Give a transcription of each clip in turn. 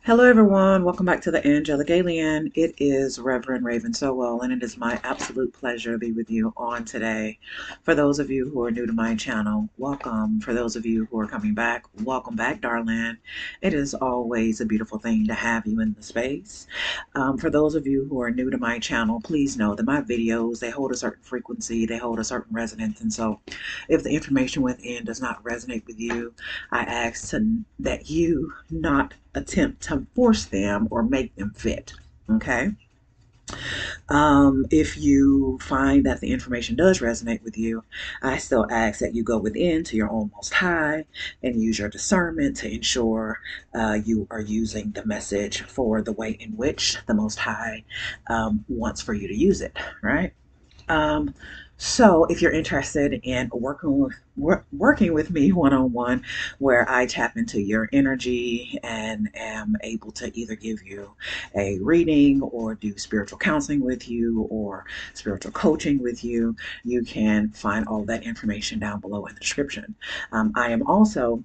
Hello, everyone. Welcome back to the Angelic Alien. It is Reverend Raven Sowell, and it is my absolute pleasure to be with you on today. For those of you who are new to my channel, welcome. For those of you who are coming back, welcome back, darling. It is always a beautiful thing to have you in the space. For those of you who are new to my channel, please know that my videos, they hold a certain frequency, they hold a certain resonance, and so if the information within does not resonate with you, I ask that you not attempt to force them or make them fit. Okay. If you find that the information does resonate with you, I still ask that you go within to your own most high and use your discernment to ensure you are using the message for the way in which the most high wants for you to use it, right? Um, so if you're interested in working with me one-on-one, where I tap into your energy and am able to either give you a reading or do spiritual counseling with you or spiritual coaching with you, you can find all that information down below in the description. I am also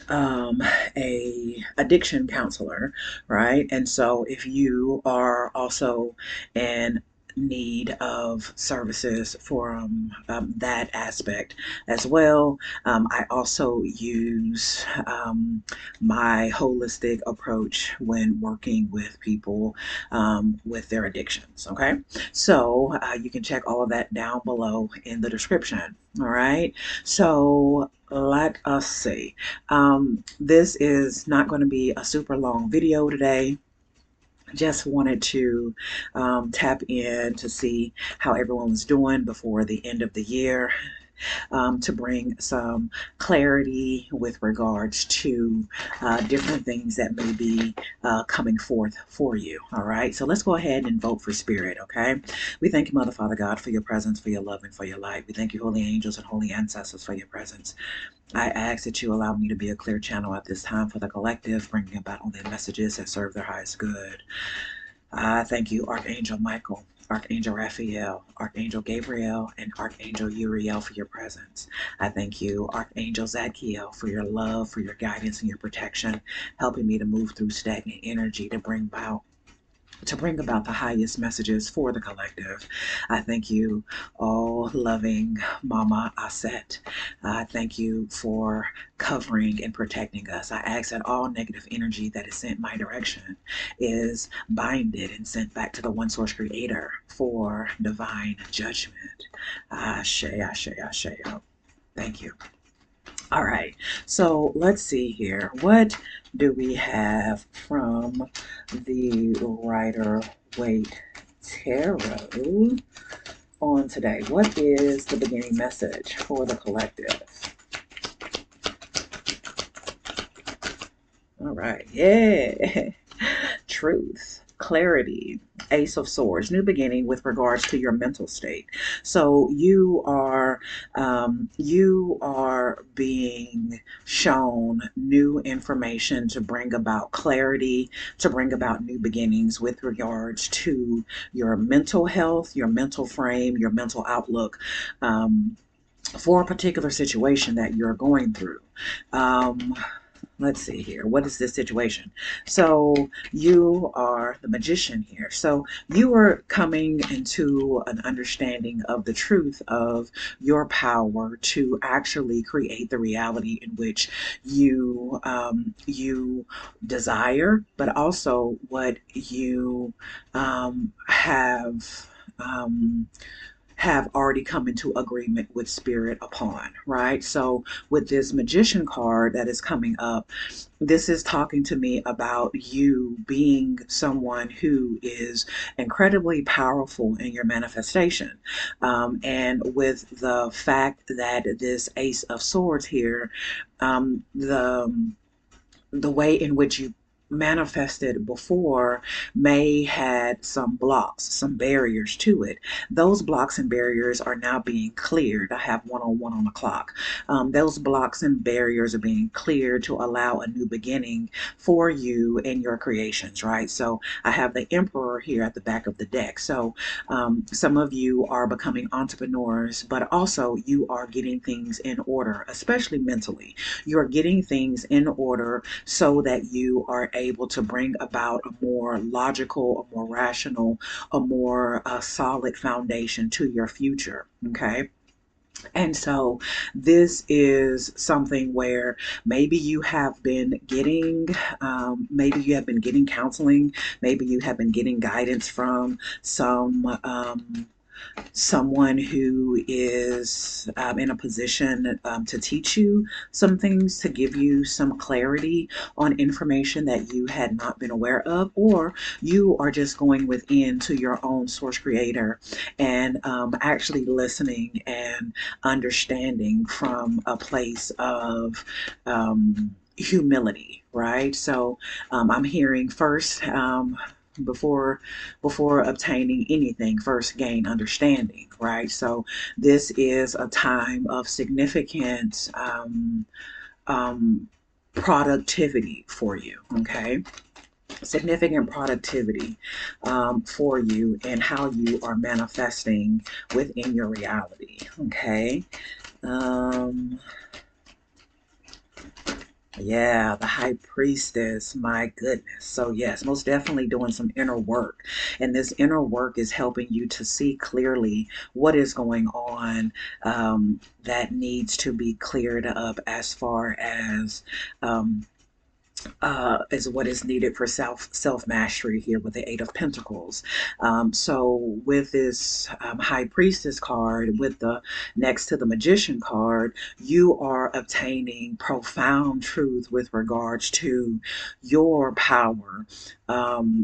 um, a addiction counselor, right? And so if you are also in need of services for that aspect as well, I also use my holistic approach when working with people with their addictions. Okay, so you can check all of that down below in the description. All right, so let us see. This is not going to be a super long video today. Just wanted to tap in to see how everyone was doing before the end of the year, to bring some clarity with regards to different things that may be coming forth for you. All right, so let's go ahead and vote for spirit. Okay, we thank you, Mother, Father, God, for your presence, for your love, and for your light. We thank you, holy angels and holy ancestors, for your presence. I ask that you allow me to be a clear channel at this time for the collective, bringing about only messages that serve their highest good. I thank you, Archangel Michael, Archangel Raphael, Archangel Gabriel, and Archangel Uriel for your presence. I thank you, Archangel Zadkiel, for your love, for your guidance, and your protection, helping me to move through stagnant energy to bring about the highest messages for the collective. I thank you, oh loving Mama Aset. I thank you for covering and protecting us. I ask that all negative energy that is sent my direction is binded and sent back to the one source creator for divine judgment. Ashe, ashe, ashe. Thank you. All right, so let's see here. What do we have from the Rider Waite Tarot on today? What is the beginning message for the collective? All right, yeah. Truth, clarity, Ace of Swords, new beginning with regards to your mental state. So you are being shown new information to bring about clarity, to bring about new beginnings with regards to your mental health, your mental frame, your mental outlook. For a particular situation that you're going through. Um, let's see here. What is this situation? So you are the magician here. So you are coming into an understanding of the truth of your power to actually create the reality in which you desire, but also what you um, have already come into agreement with spirit upon, right? So with this magician card that is coming up, this is talking to me about you being someone who is incredibly powerful in your manifestation. And with the fact that this Ace of Swords here, the way in which you manifested before may had some blocks, some barriers to it. Those blocks and barriers are now being cleared. I have 101 on the clock. Those blocks and barriers are being cleared to allow a new beginning for you in your creations, right? So I have the Emperor here at the back of the deck. So some of you are becoming entrepreneurs, but also you are getting things in order, especially mentally. You're getting things in order so that you are able to bring about a more logical, a more rational, a more solid foundation to your future. Okay. And so this is something where maybe you have been getting, maybe you have been getting counseling, maybe you have been getting guidance from someone who is in a position to teach you some things, to give you some clarity on information that you had not been aware of, or you are just going within to your own source creator and actually listening and understanding from a place of humility, right? So I'm hearing first, before obtaining anything, first gain understanding, right? So this is a time of significant um, productivity for you. Okay, significant productivity for you and how you are manifesting within your reality. Okay. um, Yeah, the high priestess, my goodness. So, yes, most definitely doing some inner work. And this inner work is helping you to see clearly what is going on that needs to be cleared up as far um, as what is needed for self mastery here with the Eight of Pentacles. So with this High Priestess card, with the next to the Magician card, you are obtaining profound truth with regards to your power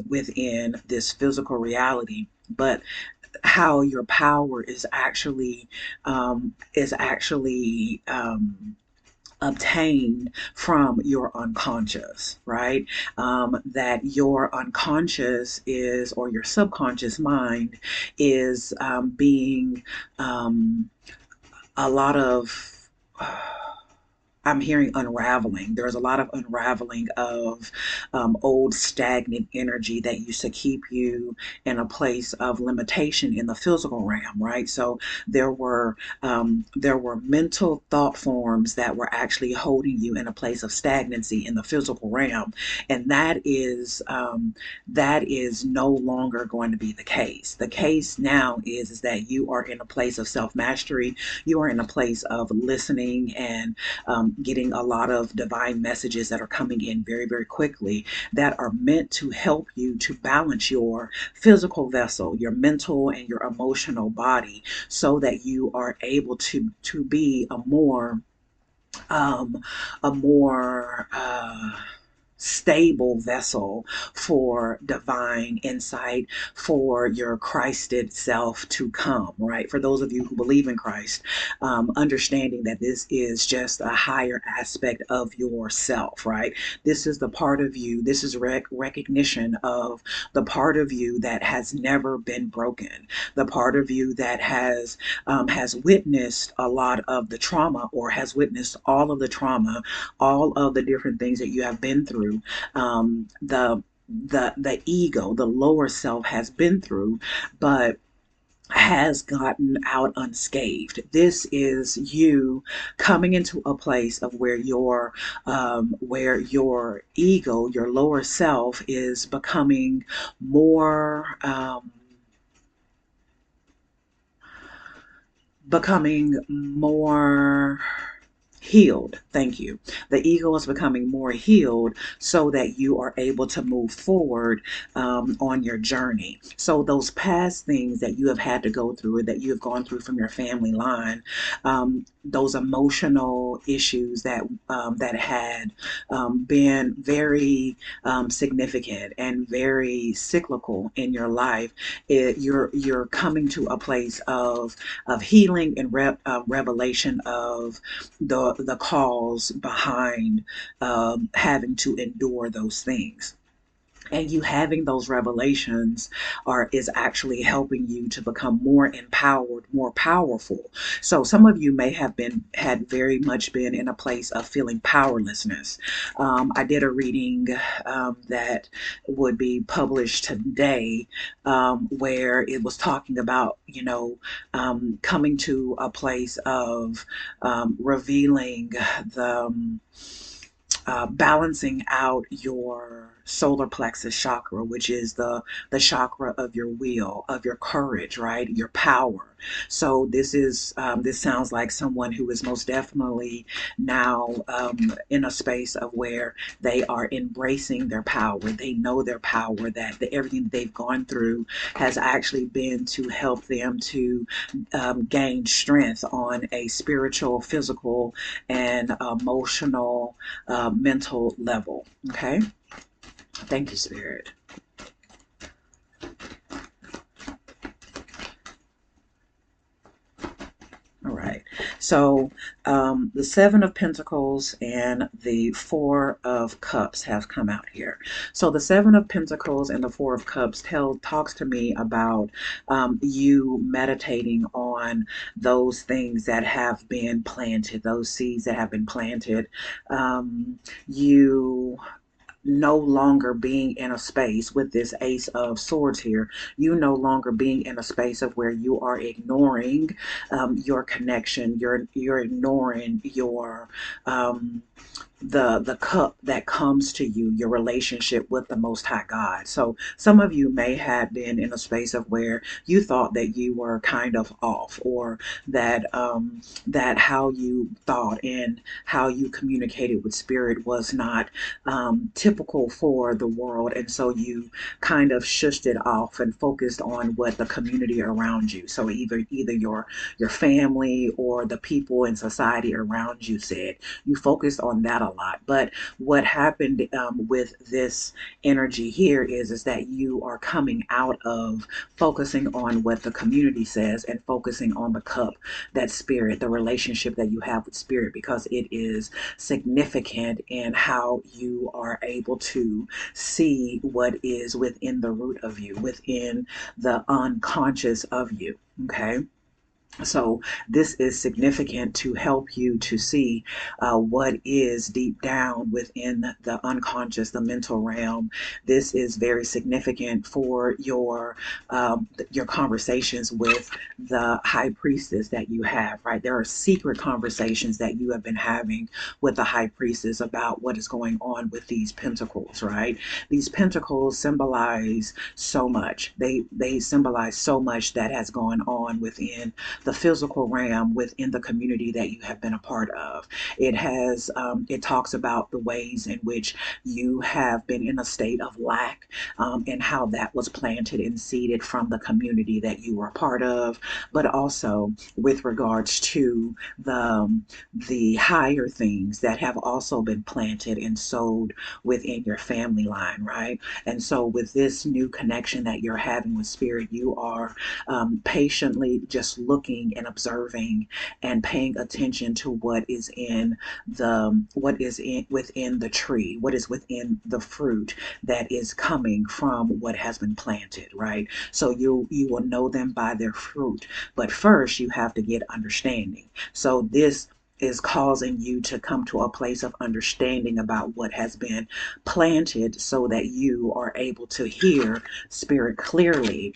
within this physical reality. But how your power is actually obtained from your unconscious, right? That your unconscious is, or your subconscious mind is being a lot of I'm hearing unraveling. There's a lot of unraveling of old stagnant energy that used to keep you in a place of limitation in the physical realm, right? So there were mental thought forms that were actually holding you in a place of stagnancy in the physical realm, and that is no longer going to be the case. The case now is that you are in a place of self mastery. You are in a place of listening and getting a lot of divine messages that are coming in very, very quickly that are meant to help you to balance your physical vessel, your mental and your emotional body, so that you are able to be um, a more stable vessel for divine insight, for your Christed self to come, right? For those of you who believe in Christ, understanding that this is just a higher aspect of yourself, right? This is the part of you, this is recognition of the part of you that has never been broken, the part of you that has witnessed a lot of the trauma, or has witnessed all of the trauma, all of the different things that you have been through, the ego, the lower self has been through, but has gotten out unscathed. This is you coming into a place of where your ego, your lower self, is becoming more healed. Thank you. The ego is becoming more healed so that you are able to move forward on your journey. So those past things that you have had to go through, or that you have gone through from your family line, those emotional issues that had been very significant and very cyclical in your life, you're coming to a place of healing and revelation of the cause behind having to endure those things. And you having those revelations is actually helping you to become more empowered, more powerful. So some of you may have had very much been in a place of feeling powerlessness. I did a reading that would be published today, where it was talking about, coming to a place of revealing the balancing out your solar plexus chakra, which is the chakra of your will, of your courage, right? Your power. So this sounds like someone who is most definitely now in a space of where they are embracing their power. They know their power, that everything they've gone through has actually been to help them to gain strength on a spiritual, physical, and emotional, mental level. Okay. Thank you, Spirit. All right. So the Seven of Pentacles and the Four of Cups have come out here. So the Seven of Pentacles and the Four of Cups talks to me about you meditating on those things that have been planted, those seeds that have been planted. You no longer being in a space with this Ace of Swords here, you no longer being in a space of where you are ignoring your connection, you're ignoring your the cup that comes to you, your relationship with the Most High God. So some of you may have been in a space of where you thought that you were kind of off, or that how you thought and how you communicated with spirit was not typical for the world, and so you kind of shushed it off and focused on what the community around you. So either your family or the people in society around you said. You focused on that a lot. But what happened with this energy here is that you are coming out of focusing on what the community says and focusing on the cup, that spirit, the relationship that you have with spirit, because it is significant in how you are able to see what is within the root of you, within the unconscious of you. Okay. So this is significant to help you to see what is deep down within the unconscious, the mental realm. This is very significant for your conversations with the high priestess that you have, right? There are secret conversations that you have been having with the high priestess about what is going on with these pentacles, right? These pentacles symbolize so much. They symbolize so much that has gone on within the physical realm, within the community that you have been a part of. It talks about the ways in which you have been in a state of lack, and how that was planted and seeded from the community that you were a part of, but also with regards to the higher things that have also been planted and sowed within your family line, right? And so with this new connection that you're having with spirit, you are patiently just looking and observing and paying attention to what is in within the tree, what is within the fruit that is coming from what has been planted, right? So you will know them by their fruit, but first you have to get understanding. So this is causing you to come to a place of understanding about what has been planted, so that you are able to hear spirit clearly,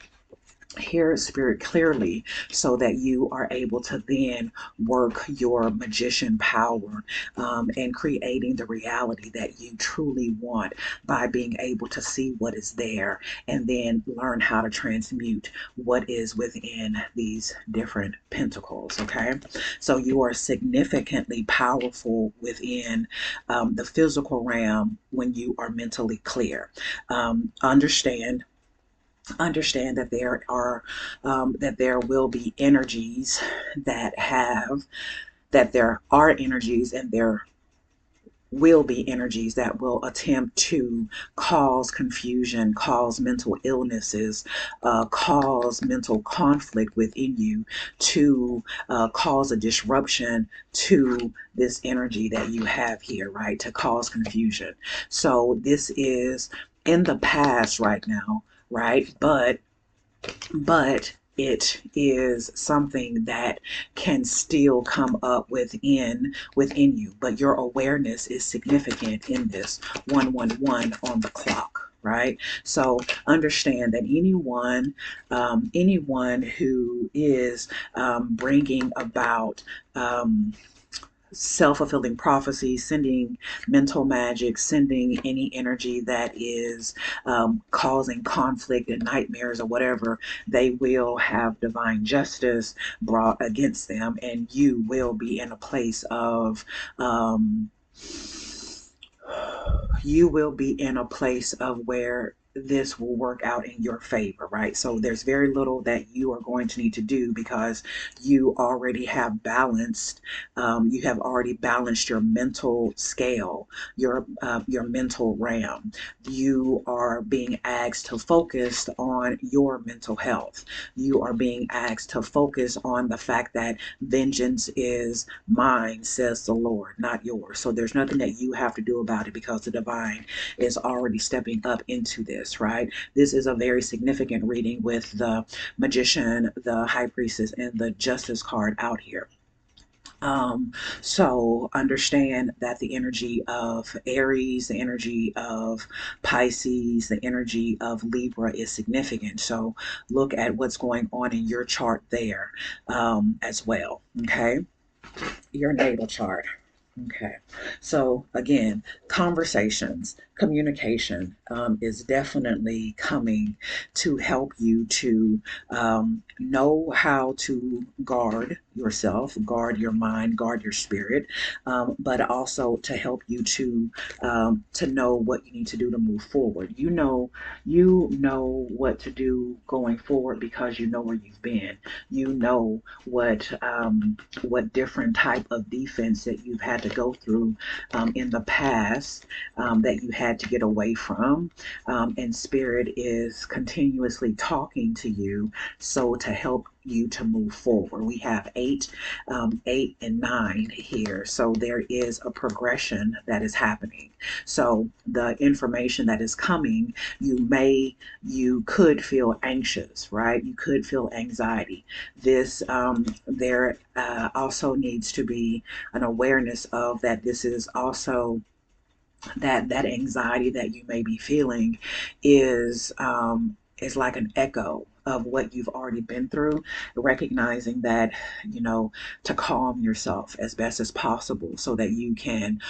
so that you are able to then work your magician power, and creating the reality that you truly want, by being able to see what is there and then learn how to transmute what is within these different pentacles. Okay, so you are significantly powerful within the physical realm when you are mentally clear. Understand that there will be energies that have that there are energies, and there will be energies that will attempt to cause confusion, cause mental illnesses, cause mental conflict within you, to cause a disruption to this energy that you have here, right? To cause confusion. So this is in the past right now, right? But it is something that can still come up within you, but your awareness is significant in this 111 on the clock, right? So understand that anyone who is bringing about self-fulfilling prophecy, sending mental magic, sending any energy that is causing conflict and nightmares or whatever. They will have divine justice brought against them, and you will be in a place of you will be in a place of where this will work out in your favor, right? So there's very little that you are going to need to do because you already have balanced, you have already balanced your mental scale, your mental RAM. You are being asked to focus on your mental health. You are being asked to focus on the fact that vengeance is mine, says the Lord, not yours. So there's nothing that you have to do about it because the divine is already stepping up into this, right? This is a very significant reading with the magician, the high priestess, and the justice card out here. So understand that the energy of Aries, the energy of Pisces, the energy of Libra is significant. So look at what's going on in your chart there as well. Okay, your natal chart. Okay, so again, conversations, communication is definitely coming to help you to know how to guard yourself, guard your mind, guard your spirit, but also to help you to know what you need to do to move forward. You know what to do going forward because you know where you've been. You know what different type of defense that you've had to go through in the past that you had to get away from. And Spirit is continuously talking to you so to help you to move forward. We have 8 and 9 here. So there is a progression that is happening. So the information that is coming, you could feel anxious, right? You could feel anxiety. There also needs to be an awareness of that. This is also that anxiety that you may be feeling is like an echo of what you've already been through, recognizing that, to calm yourself as best as possible so that you can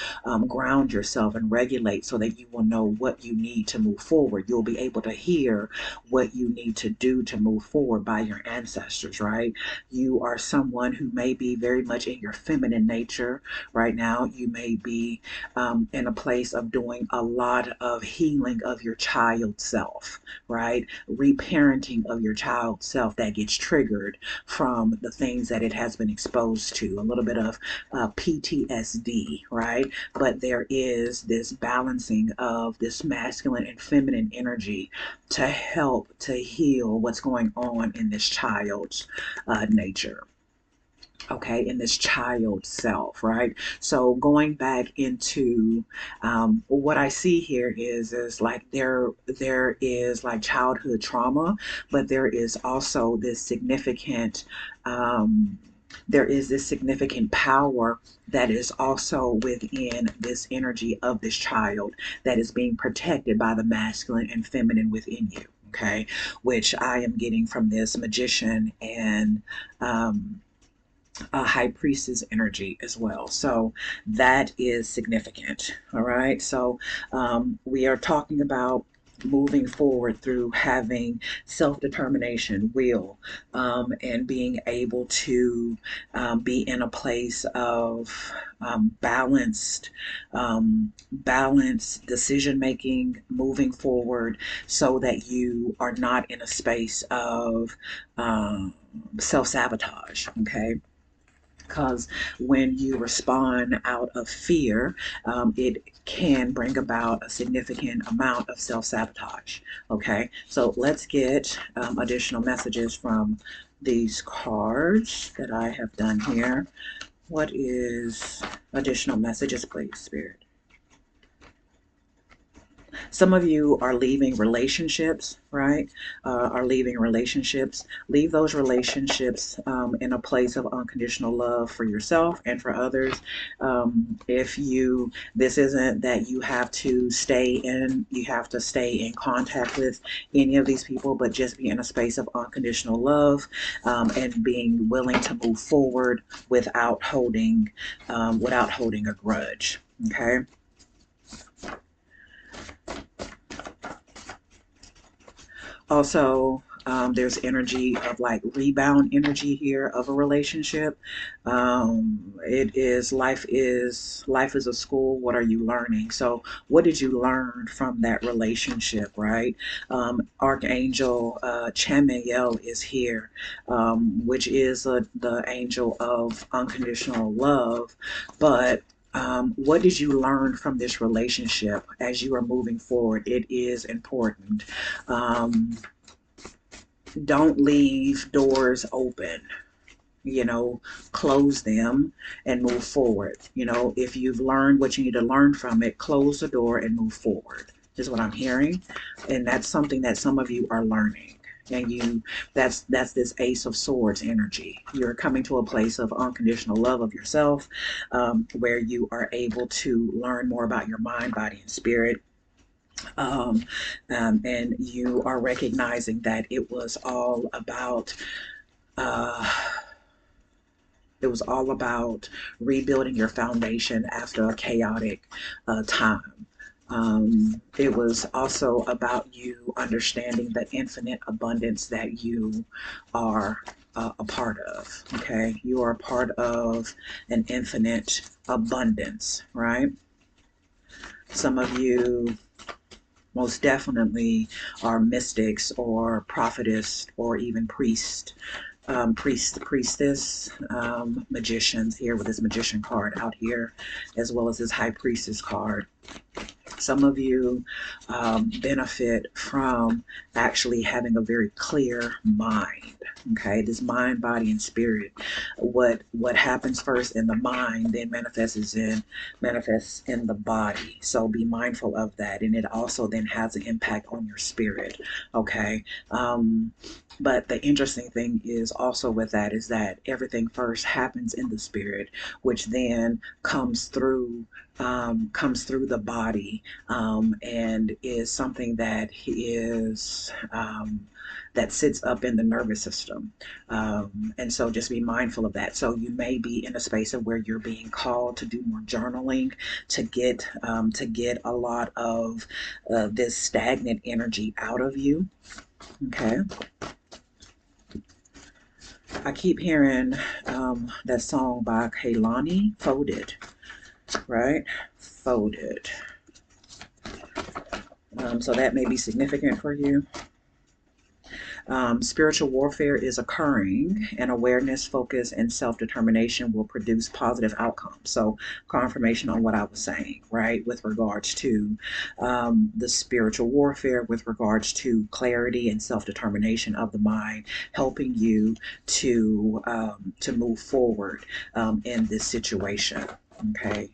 ground yourself and regulate so that you will know what you need to move forward. You'll be able to hear what you need to do to move forward by your ancestors, right? You are someone who may be very much in your feminine nature right now. You may be in a place of doing a lot of healing of your child self, right? Reparenting of your child self that gets triggered from the things that it has been exposed to, a little bit of PTSD, right? But there is this balancing of this masculine and feminine energy to help to heal what's going on in this child's nature, okay, in this child self, right? So going back into what I see here is like there is like childhood trauma, but there is also this significant there is this significant power that is also within this energy of this child that is being protected by the masculine and feminine within you, okay, which I am getting from this magician and a high priestess energy as well. So that is significant. All right. So we are talking about moving forward through having self-determination, will, and being able to be in a place of balanced decision making, moving forward, so that you are not in a space of self-sabotage. Okay, because when you respond out of fear, it can bring about a significant amount of self-sabotage. Okay, so let's get additional messages from these cards that I have done here. What is additional messages, please, Spirit? Some of you are leaving relationships, right? Are leaving relationships. Leave those relationships in a place of unconditional love for yourself and for others. If you, this isn't that you have to you have to stay in contact with any of these people, but just be in a space of unconditional love and being willing to move forward without holding a grudge. Okay. Also, there's energy of like rebound energy here of a relationship. It is life is a school. What are you learning? So what did you learn from that relationship, right? Archangel Chamael is here, which is the angel of unconditional love. But what did you learn from this relationship as you are moving forward? It is important. Um, don't leave doors open, you know, close them and move forward. If you've learned what you need to learn from it, close the door and move forward is what I'm hearing. And that's something that some of you are learning. And that's this Ace of Swords energy. You're coming to a place of unconditional love of yourself, where you are able to learn more about your mind, body, and spirit. um, and you are recognizing that uh, it was all about rebuilding your foundation after a chaotic time. It was also about you understanding the infinite abundance that you are a part of. Okay, you are a part of an infinite abundance, right? Some of you most definitely are mystics or prophetess or even priestess, magicians here with this magician card out here, as well as this high priestess card. Some of you benefit from actually having a very clear mind. Okay, this mind, body, and spirit. What happens first in the mind then manifests in the body. So be mindful of that, and it also then has an impact on your spirit. Okay. But the interesting thing is also with that is that everything first happens in the spirit, which then comes through the body, and is something that sits up in the nervous system. And so just be mindful of that. So you may be in a space of where you're being called to do more journaling to get a lot of this stagnant energy out of you. Okay. I keep hearing that song by Kaylani, Folded, right? Folded. So that may be significant for you. Spiritual warfare is occurring, and awareness, focus, and self-determination will produce positive outcomes. So confirmation on what I was saying, right, with regards to the spiritual warfare, with regards to clarity and self-determination of the mind, helping you to move forward in this situation. Okay.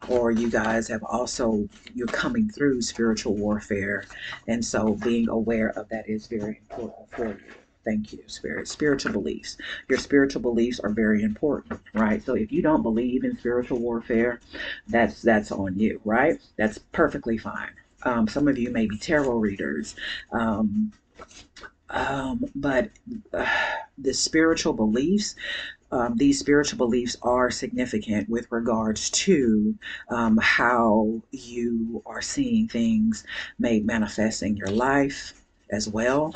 Or you guys have also, you're coming through spiritual warfare, and so being aware of that is very important for you. Thank you, Spirit. Spiritual beliefs. Your spiritual beliefs are very important, right? So if you don't believe in spiritual warfare, that's on you, right? That's perfectly fine. Some of you may be tarot readers, um, but the spiritual beliefs, these spiritual beliefs are significant with regards to how you are seeing things made manifest in your life as well.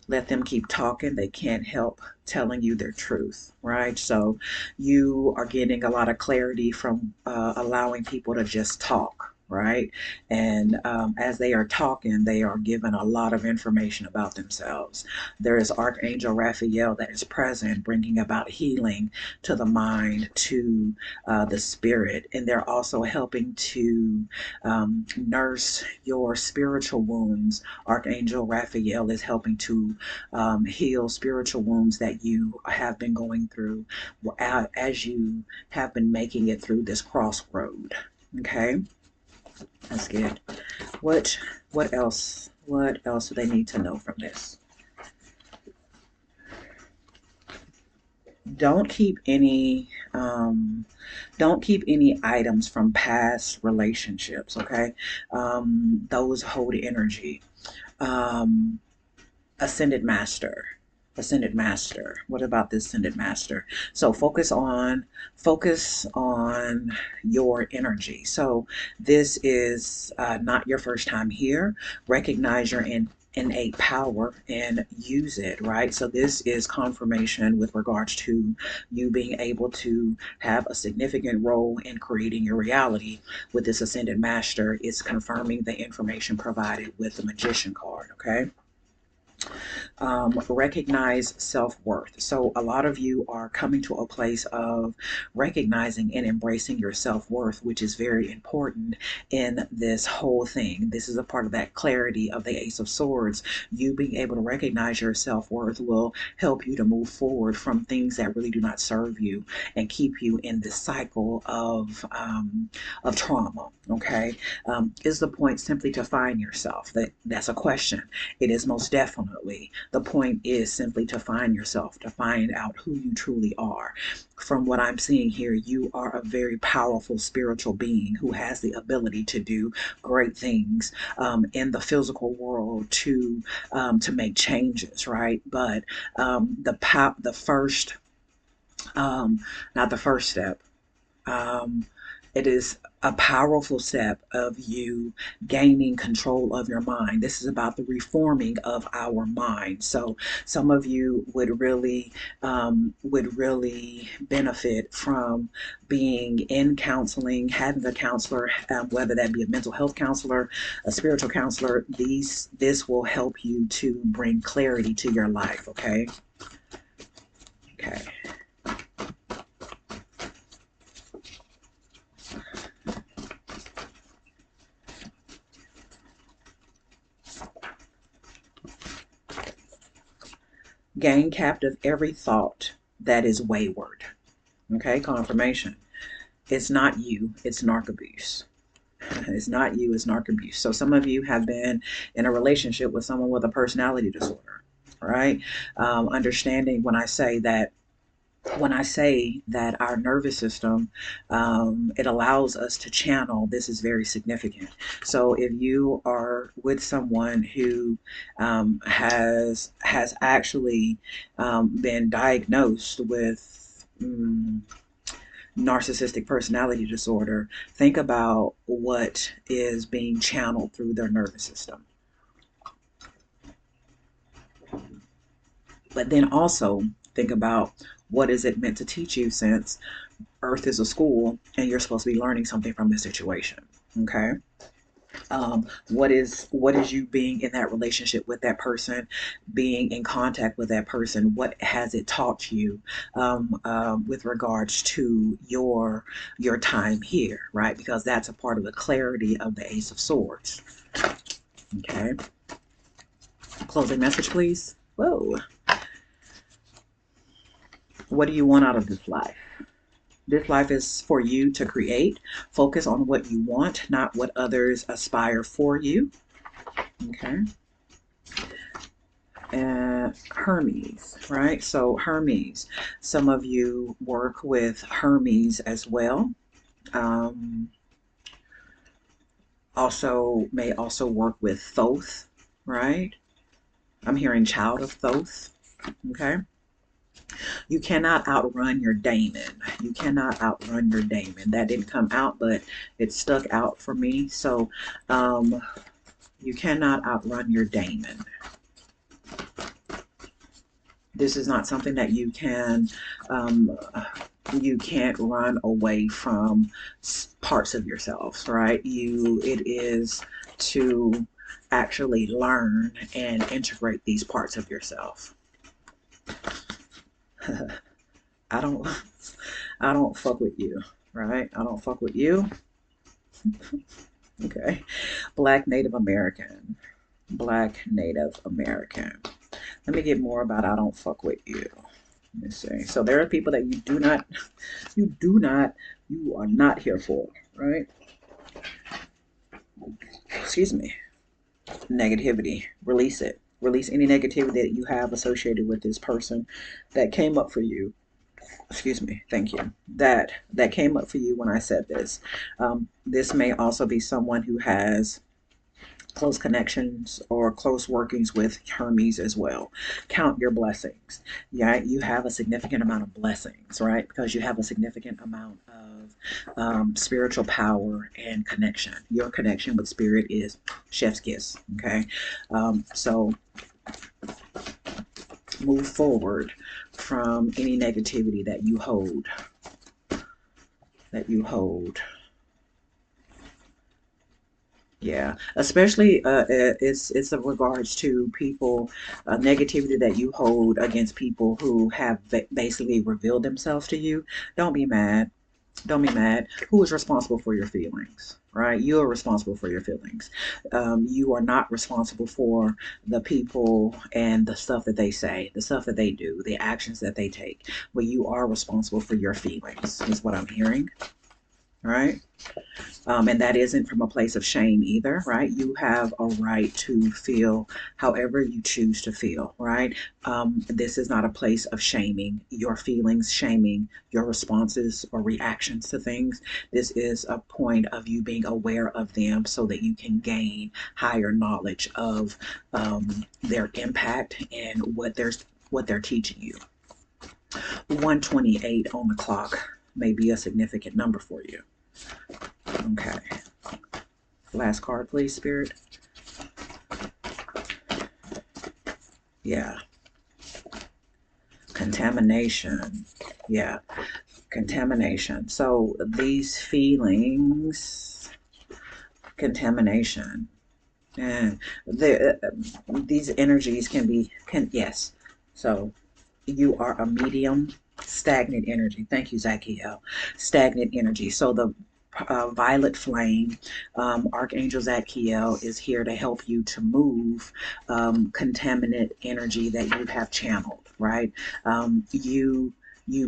Let them keep talking. They can't help telling you their truth, right? So you are getting a lot of clarity from allowing people to just talk. right? And as they are talking, they are given a lot of information about themselves. There is Archangel Raphael that is present, bringing about healing to the mind, to the spirit, and they're also helping to nurse your spiritual wounds. Archangel Raphael is helping to heal spiritual wounds that you have been going through as you have been making it through this crossroad. Okay, that's good. What what else? What else do they need to know from this? Don't keep any don't keep any items from past relationships. Okay, those hold energy. Um, Ascended Master. Ascended Master. What about this Ascended Master? So focus on your energy. So this is not your first time here. Recognize your innate power and use it, right? So this is confirmation with regards to you being able to have a significant role in creating your reality. With this Ascended Master, it's confirming the information provided with the Magician card. Okay, recognize self-worth. So a lot of you are coming to a place of recognizing and embracing your self-worth, which is very important in this whole thing. This is a part of that clarity of the Ace of Swords. You being able to recognize your self-worth will help you to move forward from things that really do not serve you and keep you in this cycle of trauma. Okay, is the point simply to find yourself? That's a question. It is most definitely. The point is simply to find yourself, to find out who you truly are. From what I'm seeing here, you are a very powerful spiritual being who has the ability to do great things in the physical world to make changes, right? But the first, not the first step. Um, it is a powerful step of you gaining control of your mind. This is about the reforming of our mind. So some of you would really benefit from being in counseling, having a counselor, whether that be a mental health counselor, a spiritual counselor. This will help you to bring clarity to your life. Okay. Okay. Gain captive every thought that is wayward. Okay, confirmation. It's not you, it's narc abuse. It's not you, it's narc abuse. So some of you have been in a relationship with someone with a personality disorder, right? Understanding when I say that our nervous system, it allows us to channel, this is very significant. So if you are with someone who has actually been diagnosed with narcissistic personality disorder, think about what is being channeled through their nervous system. But then also think about what is it meant to teach you, since Earth is a school and you're supposed to be learning something from this situation. Okay. What is you being in that relationship with that person, being in contact with that person? What has it taught you with regards to your time here, right? Because that's a part of the clarity of the Ace of Swords. Okay. Closing message, please. Whoa. What do you want out of this life? This life is for you to create. Focus on what you want, not what others aspire for you. Okay. And Hermes, right? So Hermes, some of you work with Hermes as well. Um, also may also work with Thoth, right? I'm hearing child of Thoth. Okay. You cannot outrun your daemon. You cannot outrun your daemon. That didn't come out, but it stuck out for me. So you cannot outrun your daemon. This is not something that um, you can't run away from parts of yourself, right? It is to actually learn and integrate these parts of yourself. I don't, I don't fuck with you, right? I don't fuck with you. Okay. Black Native American. Black Native American. Let me get more about I don't fuck with you. Let me see. So there are people that you are not here for, right? Excuse me. Negativity. Release it. Release any negativity that you have associated with this person that came up for you. Excuse me. Thank you. That came up for you when I said this. This may also be someone who has close connections or close workings with Hermes as well. Count your blessings. Yeah, you have a significant amount of blessings, right? Because you have a significant amount of spiritual power and connection. Your connection with spirit is chef's kiss. Okay, so move forward from any negativity that you hold. That you hold. Yeah, especially it's in regards to people, negativity that you hold against people who have basically revealed themselves to you. Don't be mad. Don't be mad. Who is responsible for your feelings? Right? You are responsible for your feelings. You are not responsible for the people and the stuff that they say, the stuff that they do, the actions that they take. But you are responsible for your feelings, is what I'm hearing. Right? And that isn't from a place of shame either, right? You have a right to feel however you choose to feel, right? This is not a place of shaming your feelings, shaming your responses or reactions to things. This is a point of you being aware of them so that you can gain higher knowledge of their impact and what they're teaching you. 128 on the clock may be a significant number for you. Okay. Last card, please, Spirit. Yeah. Contamination. Yeah. Contamination. So these feelings, contamination. And these energies yes. So you are a medium stagnant energy. Thank you, Zakiel. Stagnant energy. So the violet flame, Archangel Zadkiel is here to help you to move contaminant energy that you have channeled, right? You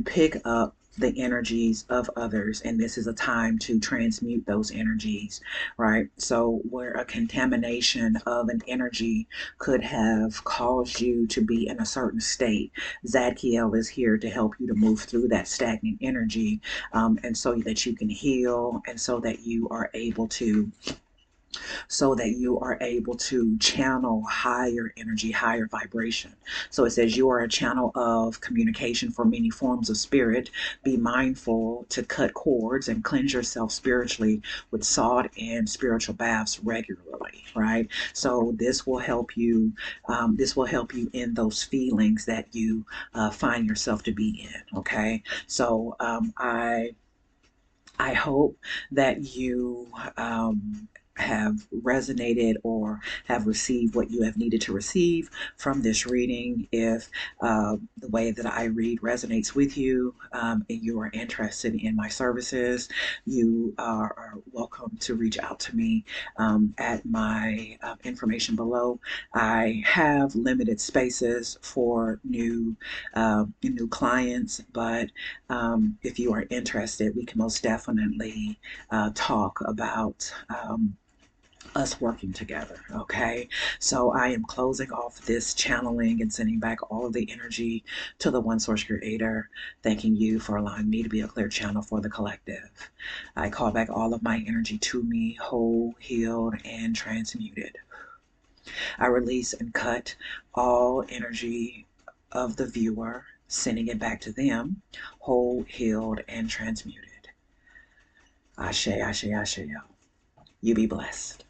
pick up the energies of others, and this is a time to transmute those energies, right? So where a contamination of an energy could have caused you to be in a certain state, Zadkiel is here to help you to move through that stagnant energy, and so that you can heal, and so that you are able to channel higher energy, higher vibration. So it says you are a channel of communication for many forms of spirit. Be mindful to cut cords and cleanse yourself spiritually with salt and spiritual baths regularly, right? So this will help you. This will help you in those feelings that you find yourself to be in. Okay, so I hope that you have resonated or have received what you have needed to receive from this reading. If the way that I read resonates with you, and you are interested in my services, you are welcome to reach out to me at my information below. I have limited spaces for new clients, but if you are interested, we can most definitely talk about us working together. Okay, so I am closing off this channeling and sending back all of the energy to the One Source Creator, thanking you for allowing me to be a clear channel for the collective. I call back all of my energy to me, whole, healed, and transmuted. I release and cut all energy of the viewer, sending it back to them, whole, healed, and transmuted. Ashe, ashe, ashe, yo. You be blessed.